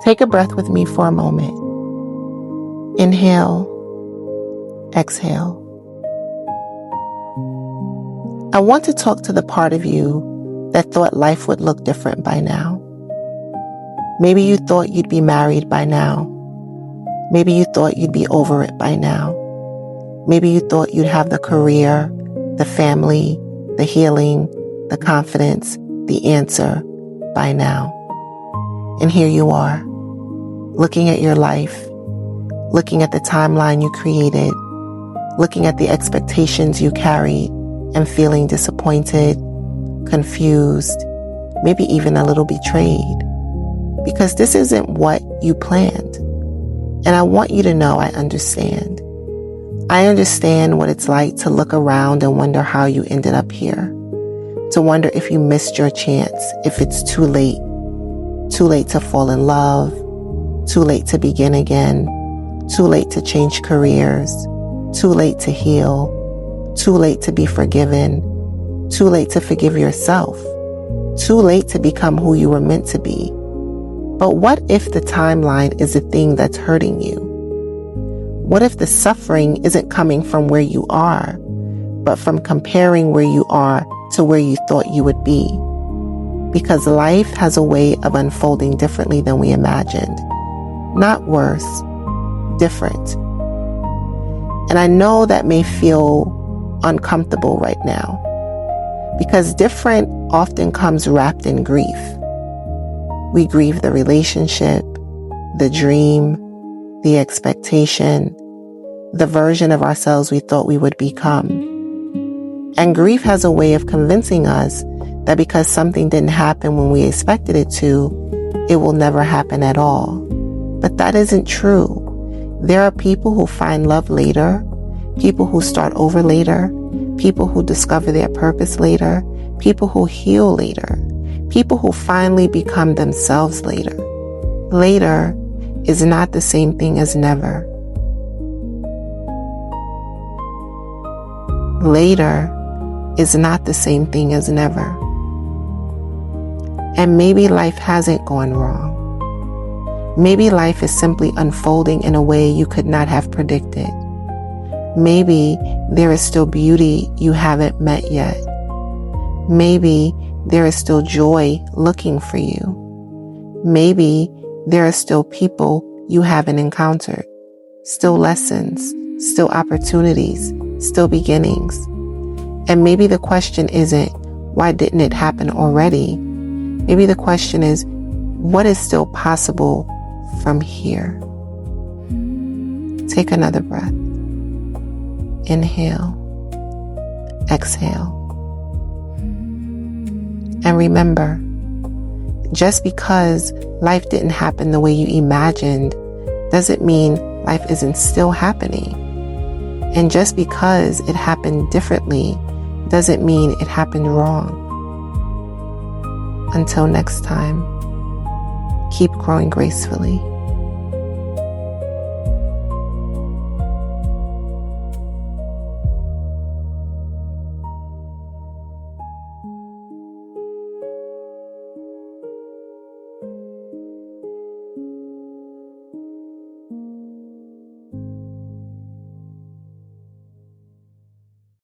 Take a breath with me for a moment. Inhale, exhale. I want to talk to the part of you that thought life would look different by now. Maybe you thought you'd be married by now. Maybe you thought you'd be over it by now. Maybe you thought you'd have the career, the family, the healing, the confidence, the answer by now. And here you are, looking at your life, looking at the timeline you created, looking at the expectations you carried, and feeling disappointed, confused, maybe even a little betrayed. Because this isn't what you planned. And I want you to know I understand. I understand what it's like to look around and wonder how you ended up here. To wonder if you missed your chance, if it's too late to fall in love, too late to begin again, too late to change careers, too late to heal, too late to be forgiven, too late to forgive yourself, too late to become who you were meant to be. But what if the timeline is the thing that's hurting you? What if the suffering isn't coming from where you are, but from comparing where you are to where you thought you would be? Because life has a way of unfolding differently than we imagined. Not worse, different. And I know that may feel uncomfortable right now, because different often comes wrapped in grief. We grieve the relationship, the dream, the expectation, the version of ourselves we thought we would become. And grief has a way of convincing us that because something didn't happen when we expected it to, it will never happen at all. But that isn't true. There are people who find love later, people who start over later, people who discover their purpose later, people who heal later, people who finally become themselves later. Later is not the same thing as never. Later is not the same thing as never. And maybe life hasn't gone wrong. Maybe life is simply unfolding in a way you could not have predicted. Maybe there is still beauty you haven't met yet. Maybe there is still joy looking for you. Maybe there are still people you haven't encountered. Still lessons, still opportunities, still beginnings. And maybe the question isn't, why didn't it happen already? Maybe the question is, what is still possible from here? Take another breath. Inhale, exhale. And remember, just because life didn't happen the way you imagined doesn't mean life isn't still happening. And just because it happened differently doesn't mean it happened wrong. Until next time, keep growing gracefully.